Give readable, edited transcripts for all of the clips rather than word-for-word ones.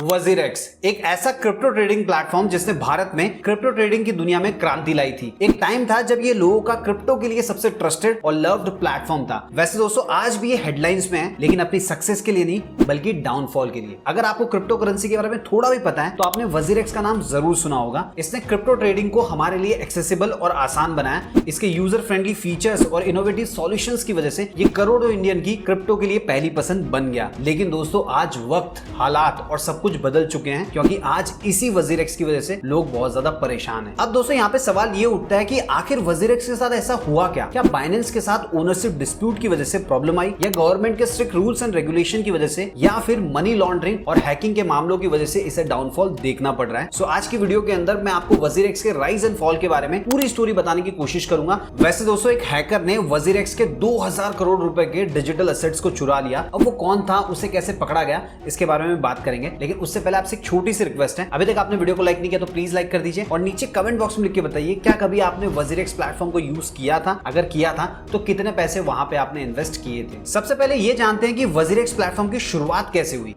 WazirX एक ऐसा crypto trading platform जिसने भारत में क्रिप्टो ट्रेडिंग की दुनिया में क्रांति लाई थी। एक टाइम था जब ये लोगों का क्रिप्टो के लिए सबसे ट्रस्टेड और लव्ड प्लेटफॉर्म था। वैसे दोस्तों आज भी ये हेडलाइंस में है, लेकिन अपनी सक्सेस के लिए नहीं बल्कि डाउनफॉल के लिए। अगर आपको क्रिप्टो करेंसी के बारे में थोड़ा भी पता है तो आपने वजीरेक्स का नाम जरूर सुना होगा। इसने क्रिप्टो ट्रेडिंग को हमारे लिए एक्सेसिबल और आसान बनाया। इसके यूजर फ्रेंडली फीचर्स और इनोवेटिव सॉल्यूशंस की वजह से ये करोड़ों इंडियन की क्रिप्टो के लिए पहली पसंद बन गया। लेकिन दोस्तों आज वक्त, हालात और सब कुछ बदल चुके हैं, क्योंकि आज इसी वजीरेक्स की वजह से लोग बहुत ज्यादा परेशान हैं। अब दोस्तों यहाँ पे सवाल ये उठता है कि आखिर वजीरेक्स के साथ ऐसा हुआ क्या बाइनेंस के साथ ओनरशिप डिस्प्यूट की वजह से प्रॉब्लम आई, या गवर्नमेंट के स्ट्रिक्ट रूल्स एंड रेगुलेशन की वजह से, या फिर मनी लॉन्ड्रिंग और हैकिंग के मामलों की वजह से इसे डाउनफॉल देखना पड़ रहा है। सो आज की वीडियो के अंदर मैं आपको वजीरेक्स के राइज एंड फॉल के बारे में पूरी स्टोरी बताने की कोशिश करूंगा। वैसे दोस्तों एक हैकर ने वजीरेक्स के 2000 करोड़ रुपए के डिजिटल एसेट्स को चुरा लिया। अब वो कौन था, उसे कैसे पकड़ा गया, इसके बारे में बात करेंगे। लेकिन उससे पहले आपसे एक छोटी सी रिक्वेस्ट है, अभी तक आपने वीडियो को लाइक नहीं किया तो प्लीज लाइक कर दीजिए और नीचे कमेंट बॉक्स में लिख के बताइए क्या कभी आपने वजीरेक्स प्लेटफॉर्म को यूज किया था। अगर किया था तो कितने पैसे वहां पे आपने इन्वेस्ट किए थे। सबसे पहले ये जानते हैं कि वजीरेक्स प्लेटफॉर्म की शुरुआत कैसे हुई।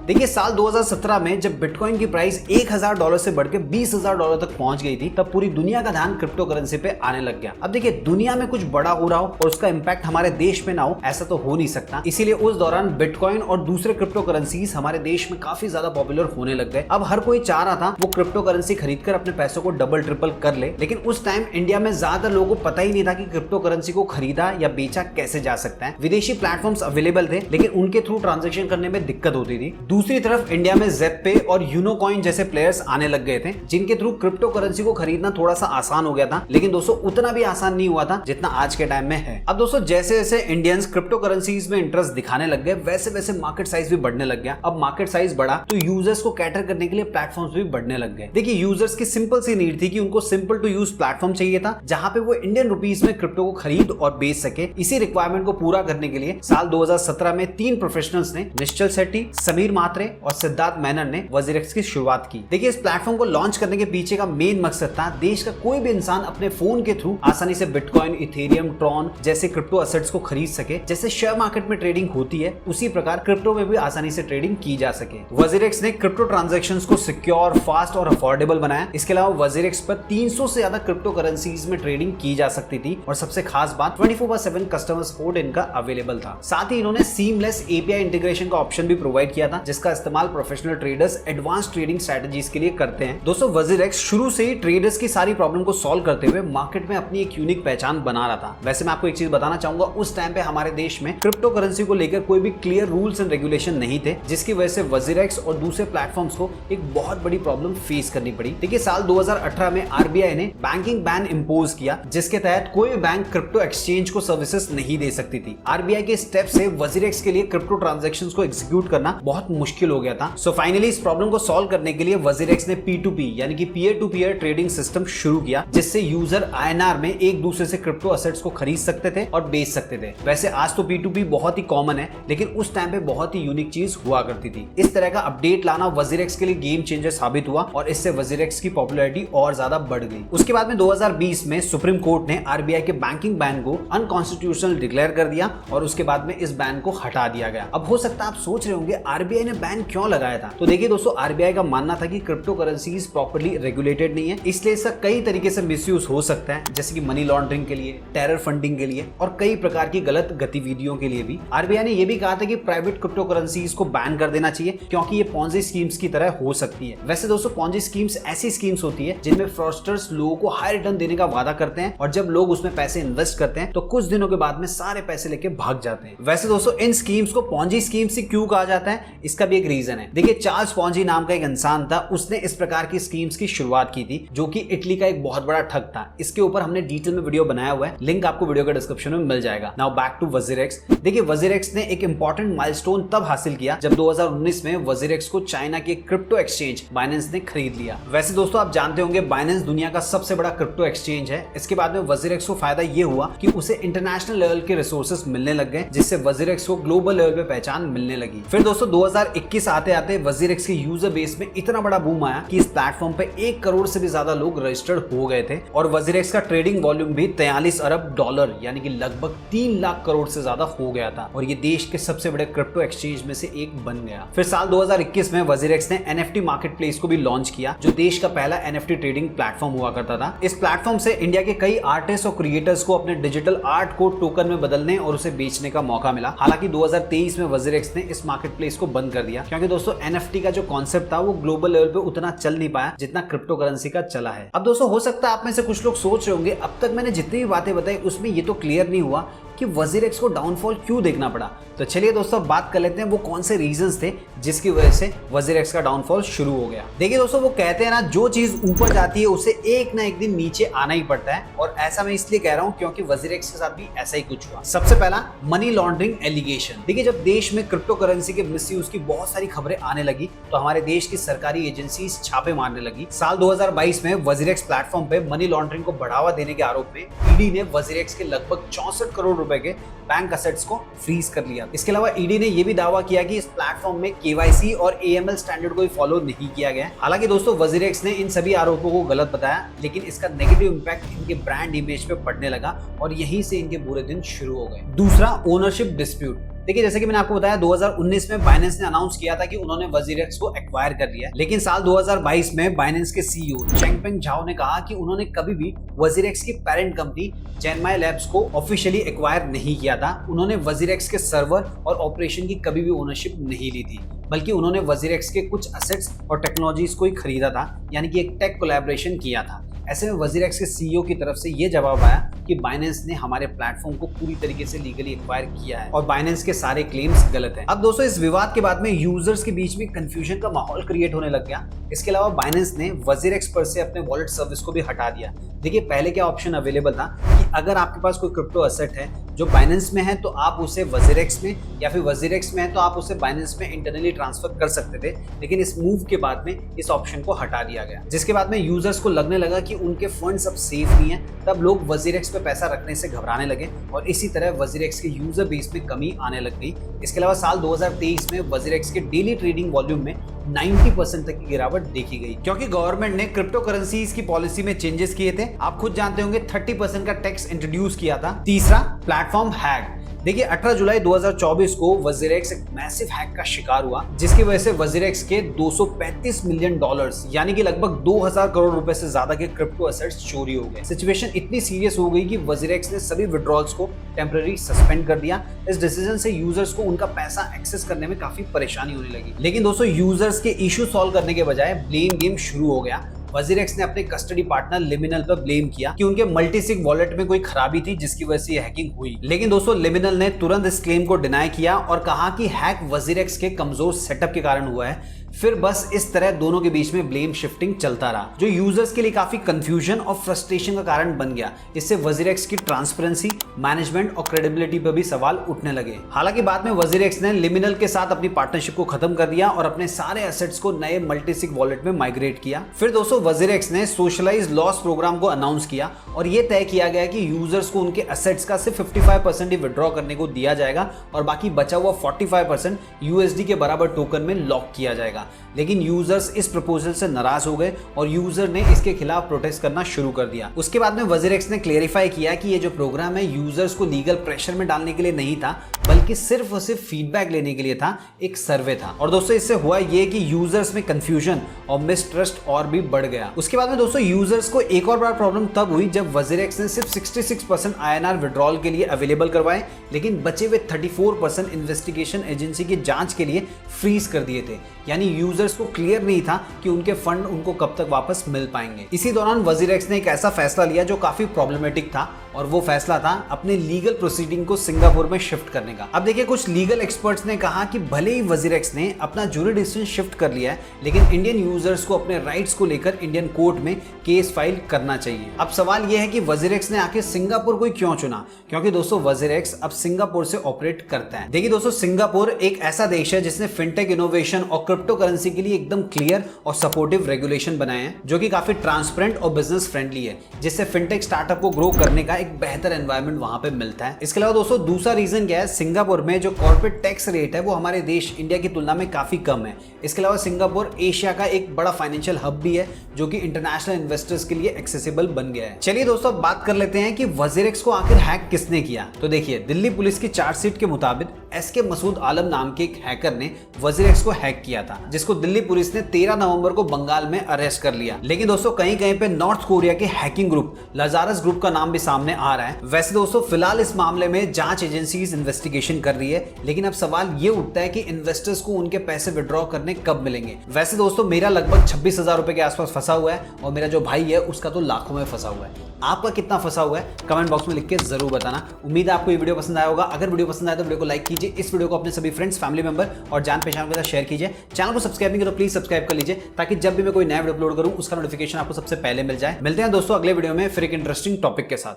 देखिए साल 2017 में जब बिटकॉइन की प्राइस $1000 से बढ़ के $20,000 तक पहुंच गई थी, तब पूरी दुनिया का ध्यान क्रिप्टो करेंसी पे आने लग गया। अब देखिए दुनिया में कुछ बड़ा हो रहा हो और उसका इंपैक्ट हमारे देश में ना हो, ऐसा तो हो नहीं सकता। इसीलिए उस दौरान बिटकॉइन और दूसरे क्रिप्टो करेंसीज हमारे देश में काफी ज्यादा पॉपुलर होने लग गए। अब हर कोई चाह रहा था वो क्रिप्टो करेंसी खरीदकर अपने पैसों को डबल ट्रिपल कर ले। लेकिन उस टाइम इंडिया में ज्यादातर लोगों को पता ही नहीं था कि क्रिप्टो करेंसी को खरीदा या बेचा कैसे जा सकता है। विदेशी प्लेटफॉर्म्स अवेलेबल थे, लेकिन उनके थ्रू ट्रांजेक्शन करने में दिक्कत होती थी। दूसरी तरफ इंडिया में ज़ेपपे और यूनोकॉइन जैसे प्लेयर्स आने लग गए थे, जिनके थ्रू क्रिप्टो करेंसी को खरीदना थोड़ा सा आसान हो गया था। लेकिन दोस्तों उतना भी आसान नहीं हुआ था जितना आज के टाइम में है। अब दोस्तों जैसे जैसे इंडियंस क्रिप्टो करेंसीज में इंटरेस्ट दिखाने लग गए, वैसे वैसे मार्केट साइज भी बढ़ने लग गया। अब मार्केट साइज बढ़ा तो यूजर्स को कैटर करने के लिए प्लेटफॉर्म्स भी बढ़ने लग गए। देखिए यूजर्स की सिंपल सी नीड थी कि उनको सिंपल टू यूज प्लेटफॉर्म चाहिए था, जहां पे वो इंडियन रुपीस में क्रिप्टो को खरीद और बेच सके। इसी रिक्वायरमेंट को पूरा करने के लिए साल 2017 में 3 प्रोफेशनल्स ने, निश्चल शेट्टी, समीर म्हात्रे और सिद्धार्थ मेनन ने वजीरेक्स की शुरुआत की। देखिए इस प्लेटफॉर्म को लॉन्च करने के पीछे का मेन मकसद था देश का कोई भी इंसान अपने फोन के थ्रू आसानी से बिटकॉइन, इथेरियम, ट्रॉन जैसे क्रिप्टो एसेट्स को खरीद सके। जैसे शेयर मार्केट में ट्रेडिंग होती है, उसी प्रकार क्रिप्टो में भी आसानी से ट्रेडिंग की जा सके। वजीरेक्स ने क्रिप्टो ट्रांजैक्शंस को सिक्योर, फास्ट और अफोर्डेबल बनाया। इसके अलावा वजीरेक्स पर 300 से ज्यादा क्रिप्टो करेंसीज में ट्रेडिंग की जा सकती थी और सबसे खास बात 24/7 कस्टमर सपोर्ट इनका अवेलेबल था। साथ ही इन्होंने सीमलेस एपीआई इंटीग्रेशन का ऑप्शन भी प्रोवाइड किया था, जिसका इस्तेमाल professional traders advance trading strategies के लिए करते हैं। दोस्तों वजीरेक्स शुरू से ही ट्रेडर्स की सारी प्रॉब्लम को सॉल्व करते हुए मार्केट में अपनी एक यूनिक पहचान बना रहा था। वैसे मैं आपको एक चीज बताना चाहूंगा, उस टाइम पे हमारे देश में क्रिप्टो करेंसी को लेकर कोई भी क्लियर रूल्स एंड रेगुलेशन नहीं थे, जिसकी वजह से वजीरेक्स और दूसरे प्लेटफॉर्म्स को एक बहुत बड़ी प्रॉब्लम फेस करनी पड़ी। देखिए साल 2018 में आरबीआई ने बैंकिंग बैन इंपोज किया, जिसके तहत कोई बैंक क्रिप्टो एक्सचेंज को सर्विसेज नहीं दे सकती थी। आरबीआई के स्टेप से वजीरेक्स के लिए क्रिप्टो ट्रांजैक्शंस को एग्जीक्यूट करना बहुत मुश्किल हो गया था। सो फाइनली इस प्रॉब्लम को सॉल्व करने के लिए वजीरेक्स ने P2P यानी कि peer to peer trading system शुरू किया, जिससे यूजर INR में एक दूसरे से क्रिप्टो एसेट्स को खरीद सकते थे और बेच सकते थे। वैसे आज तो P2P बहुत ही कॉमन है, लेकिन उस टाइम पे बहुत ही यूनिक चीज हुआ करती थी। इस तरह का अपडेट लाना वजीरेक्स के लिए गेम चेंजर साबित हुआ और इससे वजीरेक्स की पॉपुलैरिटी और ज्यादा बढ़ गई। उसके बाद में 2020 में सुप्रीम कोर्ट ने आरबीआई के बैंकिंग बैन को अनकॉन्स्टिट्यूशनल डिक्लेयर कर दिया और उसके बाद में इस बैन को हटा दिया गया। अब हो सकता है आप सोच रहे होंगे आरबीआई ने बैन क्यों लगाया था। तो देखिए दोस्तों आरबीआई का मानना था कि क्रिप्टो करेंसीज प्रॉपर्ली रेगुलेटेड नहीं है, इसलिए इसका कई तरीके से मिसयूज हो सकता है, जैसे कि मनी लॉन्ड्रिंग के लिए, टेरर फंडिंग के लिए और कई प्रकार की गलत गतिविधियों के लिए भी। आरबीआई ने यह भी कहा था कि प्राइवेट क्रिप्टो करेंसीज को बैन कर देना चाहिए, क्योंकि ये पॉन्जी स्कीम्स की तरह हो सकती है। वैसे दोस्तों पॉन्जी स्कीम्स ऐसी स्कीम्स होती है जिनमें फ्रॉडस्टर्स लोगों को हाई रिटर्न देने का वादा करते हैं और जब लोग उसमें पैसे इन्वेस्ट करते हैं तो कुछ दिनों के बाद में सारे पैसे लेके भाग जाते हैं। वैसे दोस्तों इन स्कीम्स को पॉन्जी स्कीम्स से क्यों कहा जाता है, इसका भी एक रीजन है। देखिए चार्ल्स पॉन्जी नाम का एक इंसान था, उसने इस प्रकार की स्कीम्स की शुरुआत की थी, जो कि इटली का एक बहुत बड़ा ठग था। इसके ऊपर हमने डिटेल में वीडियो बनाया हुआ है, लिंक आपको वीडियो के डिस्क्रिप्शन में मिल जाएगा। Now back to WazirX. देखिए वजीरेक्स ने एक इंपॉर्टेंट माइलस्टोन तब हासिल किया जब 2019 में वजीरेक्स को चाइना के क्रिप्टो एक्सचेंज बाइनेंस ने खरीद लिया। वैसे दोस्तों आप जानते होंगे बाइनेंस दुनिया का सबसे बड़ा क्रिप्टो एक्सचेंज है। इसके बाद में वजीरेक्स को फायदा ये हुआ कि उसे इंटरनेशनल लेवल के रिसोर्सेज मिलने लग गए, जिससे वजीरेक्स को ग्लोबल लेवल पे पहचान मिलने लगी। फिर दोस्तों 2021 आते आते वजीरेक्स के यूजर बेस में इतना बड़ा बूम आया कि इस प्लेटफॉर्म पे 1 करोड़ से भी ज्यादा लोग रजिस्टर्ड हो गए थे और वजीरेक्स का ट्रेडिंग वॉल्यूम भी 43 अरब डॉलर यानी कि लगभग 3 लाख करोड़ से ज्यादा हो गया था और ये देश के सबसे बड़े क्रिप्टो एक्सचेंज में से एक बन गया। फिर साल 2021 में वजीरेक्स ने NFT मार्केट प्लेस को भी लॉन्च किया जो देश का पहला NFT ट्रेडिंग प्लेटफॉर्म हुआ करता था। इस प्लेटफॉर्म से इंडिया के कई आर्टिस्ट और क्रिएटर्स को अपने डिजिटल आर्ट को टोकन में बदलने और उसे बेचने का मौका मिला। हालांकि 2023 में वजीरेक्स ने इस मार्केट प्लेस को बंद कर दिया क्योंकि दोस्तों NFT का जो कॉन्सेप्ट था वो ग्लोबल लेवल पे उतना चल नहीं पाया जितना क्रिप्टो करेंसी का चला है। अब दोस्तों हो सकता है आप में से कुछ लोग सोच रहे होंगे अब तक मैंने जितनी भी बातें बताई उसमें ये तो क्लियर नहीं हुआ कि वजीरेक्स को डाउनफॉल क्यों देखना पड़ा। तो चलिए दोस्तों बात कर लेते हैं वो कौन से रीजंस थे जिसकी वजह से वजीरेक्स का डाउनफॉल शुरू हो गया। देखिए दोस्तों वो कहते हैं ना जो चीज ऊपर जाती है उसे एक ना एक दिन नीचे आना ही पड़ता है और ऐसा मैं इसलिए कह रहा हूं क्योंकि वजीरेक्स के साथ भी ऐसा ही कुछ हुआ। सबसे पहला मनी लॉन्ड्रिंग एलिगेशन। देखिए जब देश में क्रिप्टो करेंसी के मिसयूज की बहुत सारी खबरें आने लगी तो हमारे देश की सरकारी एजेंसी छापे मारने लगी। साल 2022 में वजीरेक्स प्लेटफॉर्म पे मनी लॉन्ड्रिंग को बढ़ावा देने के आरोप में ईडी ने वजीरेक्स के लगभग 64 करोड़ रुपए के बैंक असेट्स को फ्रीज कर लिया। इसके अलावा ईडी ने यह भी दावा किया कि इस प्लेटफॉर्म में केवाईसी और एएमएल स्टैंडर्ड को फॉलो नहीं किया गया। हालांकि दोस्तों वजीरेक्स ने इन सभी आरोपों को गलत बताया लेकिन इसका नेगेटिव इंपैक्ट इनके ब्रांड इमेज पे पड़ने लगा और यहीं से इनके बुरे दिन शुरू हो गए। दूसरा ओनरशिप डिस्प्यूट। देखिए जैसे कि मैंने आपको बताया 2019 में बाइनेंस ने अनाउंस किया था कि उन्होंने वजीरेक्स को एक्वायर कर लिया लेकिन साल 2022 में बाइनेंस के सीईओ चेंगपेंग झाओ ने कहा कि उन्होंने कभी भी वजीरेक्स की पेरेंट कंपनी जेनमाई लैब्स को ऑफिशियली एक्वायर नहीं किया था। उन्होंने वजीरेक्स के सर्वर और ऑपरेशन की कभी भी ओनरशिप नहीं ली थी बल्कि उन्होंने वजीरेक्स के कुछ असेट्स और टेक्नोलॉजीज को ही खरीदा था यानी कि एक टेक कोलैबोरेशन किया था। ऐसे में वजीरेक्स के सीईओ की तरफ से यह जवाब आया कि बाइनेंस ने हमारे प्लेटफॉर्म को पूरी तरीके से लीगली एक्वायर किया है और बाइनेंस के सारे क्लेम्स गलत हैं। अब दोस्तों इस विवाद के बाद में यूजर्स के बीच में कंफ्यूजन का माहौल क्रिएट होने लग गया। इसके अलावा बाइनेंस ने वजीरेक्स पर से अपने वॉलेट सर्विस को भी हटा दिया। देखिए पहले क्या ऑप्शन अवेलेबल था कि अगर आपके पास कोई क्रिप्टो एसेट है जो बाइनेंस में है तो आप उसे वजीरेक्स में या फिर वजीरेक्स में है तो आप उसे बाइनेंस में इंटरनली ट्रांसफर कर सकते थे लेकिन इस मूव के बाद में इस ऑप्शन को हटा दिया गया जिसके बाद में यूजर्स को लगने लगा कि उनके फंड्स अब सेफ नहीं है। तब लोग वजीरेक्स पे पैसा रखने से घबराने लगे और इसी तरह वजीरेक्स के यूजर बेस में कमी आने लग गई। इसके अलावा साल 2023 में वजीरेक्स के डेली ट्रेडिंग वॉल्यूम में 90% तक की गिरावट देखी गई क्योंकि गवर्नमेंट ने क्रिप्टो करेंसीज की पॉलिसी में चेंजेस किए थे। आप खुद जानते होंगे 30% का टैक्स इंट्रोड्यूस किया था। तीसरा प्लेटफॉर्म हैक। देखिए 18 जुलाई 2024 को वजीरेक्स एक मैसिव हैक का शिकार हुआ जिसकी वजह से वजीरेक्स के 235 मिलियन डॉलर्स यानी कि लगभग 2000 करोड़ रुपए से ज्यादा के क्रिप्टो एसेट्स चोरी हो गए। सिचुएशन इतनी सीरियस हो गई कि वजीरेक्स ने सभी विड्रॉल्स को टेम्पररी सस्पेंड कर दिया। इस डिसीजन से यूजर्स को उनका पैसा एक्सेस करने में काफी परेशानी होने लगी लेकिन दोस्तों यूजर्स के इशू सॉल्व करने के बजाय ब्लेम गेम शुरू हो गया। वजीरेक्स ने अपने कस्टडी पार्टनर लिमिनल पर ब्लेम किया कि उनके मल्टीसिग वॉलेट में कोई खराबी थी जिसकी वजह से हैकिंग हुई लेकिन दोस्तों लिमिनल ने तुरंत इस क्लेम को डिनाई किया और कहा कि हैक वजीरेक्स के कमजोर सेटअप के कारण हुआ है। फिर बस इस तरह दोनों के बीच में ब्लेम शिफ्टिंग चलता रहा जो यूजर्स के लिए काफी कंफ्यूजन और फ्रस्ट्रेशन का कारण बन गया। इससे वजीरेक्स की ट्रांसपेरेंसी, मैनेजमेंट और क्रेडिबिलिटी पर भी सवाल उठने लगे। हालांकि बाद में वजीरेक्स ने लिमिनल के साथ अपनी पार्टनरशिप को खत्म कर दिया और अपने सारे एसेट्स को नए मल्टीसिग वॉलेट में माइग्रेट किया। फिर दोस्तों वजीरेक्स ने सोशलाइज लॉस प्रोग्राम को अनाउंस किया और यह तय किया गया कि यूजर्स को उनके एसेट्स का सिर्फ 55% ही विड्रॉ करने को दिया जाएगा और बाकी बचा हुआ 45% यूएसडी के बराबर टोकन में लॉक किया जाएगा। लेकिन यूजर्स इस प्रपोजल से नाराज हो गए और यूजर ने इसके खिलाफ प्रोटेस्ट करना शुरू कर दिया। उसके बाद में वजीरेक्स ने क्लेरिफाई किया कि ये जो प्रोग्राम है यूजर्स को लीगल प्रेशर में डालने के लिए नहीं था बल्कि सिर्फ और सिर्फ फीडबैक लेने के लिए था, एक सर्वे था। और दोस्तों इससे हुआ ये कि यूजर्स में कंफ्यूजन और मिसट्रस्ट और भी बढ़ गया। उसके बाद में दोस्तों यूजर्स को एक और बड़ा प्रॉब्लम तब हुई जब वजीरेक्स ने सिर्फ 66% INR विड्रॉल के लिए अवेलेबल करवाए लेकिन बचे हुए 34% इन्वेस्टिगेशन एजेंसी की जांच के लिए फ्रीज कर दिए थे। यानी यूजर्स को क्लियर नहीं था कि उनके फंड उनको कब तक वापस मिल पाएंगे। इसी दौरान वजीरेक्स ने एक ऐसा फैसला लिया जो काफी प्रॉब्लमेटिक था और वो फैसला था अपने लीगल प्रोसीडिंग को सिंगापुर में शिफ्ट करने का। अब देखिए कुछ लीगल एक्सपर्ट्स ने कहा कि भले ही वजीरेक्स ने अपना जुरिडिक्शन शिफ्ट कर लिया है लेकिन इंडियन यूजर्स को अपने राइट्स को लेकर इंडियन कोर्ट में केस फाइल करना चाहिए। अब सवाल यह है कि वजीरेक्स ने आखिर सिंगापुर को क्यों चुना, क्योंकि दोस्तों वजीरेक्स अब सिंगापुर से ऑपरेट करता है। देखिए दोस्तों सिंगापुर एक ऐसा देश है जिसने फिनटेक इनोवेशन और क्रिप्टो करेंसी के लिए एकदम क्लियर और सपोर्टिव रेगुलेशन बनाए हैं जो कि काफी ट्रांसपेरेंट और बिजनेस फ्रेंडली है जिससे फिनटेक स्टार्टअप को ग्रो करने का एक बेहतर एनवायरमेंट वहां पे मिलता है। इसके अलावा दोस्तों दूसरा रीजन क्या है, सिंगापुर में जो कॉर्पोरेट टैक्स रेट है वो हमारे देश इंडिया की तुलना में काफी कम है। इसके अलावा सिंगापुर एशिया का एक बड़ा फाइनेंशियल हब भी है जो कि इंटरनेशनल इन्वेस्टर्स के लिए एक्सेसिबल बन गया है। चलिए दोस्तों बात कर लेते हैं कि वजीरेक्स को आखिर हैक किसने किया। तो देखिए, दिल्ली पुलिस की चार्जशीट के मुताबिक एसके मसूद आलम नाम के एक हैकर ने वजीरेक्स को हैक किया था, जिसको दिल्ली पुलिस ने 13 नवंबर को बंगाल में अरेस्ट कर लिया। लेकिन दोस्तों कहीं कहीं पे नॉर्थ कोरिया के हैकिंग ग्रुप लाजारस ग्रुप का नाम भी सामने आ रहा है। वैसे दोस्तों फिलहाल इस मामले में जांच एजेंसीज इन्वेस्टिगेशन कर रही है, लेकिन अब सवाल ये उठता है कि इन्वेस्टर्स को उनके पैसे विड्रॉ करने कब मिलेंगे। वैसे दोस्तों मेरा लगभग 26,000 रुपए के आसपास फंसा हुआ है और मेरा जो भाई है उसका तो लाखों में फंसा हुआ है। आपका कितना फंसा हुआ है कमेंट बॉक्स में लिख के जरूर बताना। उम्मीद है आपको ये वीडियो पसंद आया होगा। अगर वीडियो पसंद आया तो वीडियो को लाइक कीजिए, इस वीडियो को अपने सभी फ्रेंड्स, फैमिली मेंबर और जान पहचान के साथ शेयर कीजिए। चैनल को सब्सक्राइब नहीं करो प्लीज सब्सक्राइब कर लीजिए, ताकि जब भी मैं कोई नया वीडियो अपलोड करूं उसका नोटिफिकेशन आपको सबसे पहले मिल जाए। मिलते हैं दोस्तों अगले वीडियो में फिर एक इंटरेस्टिंग टॉपिक के साथ।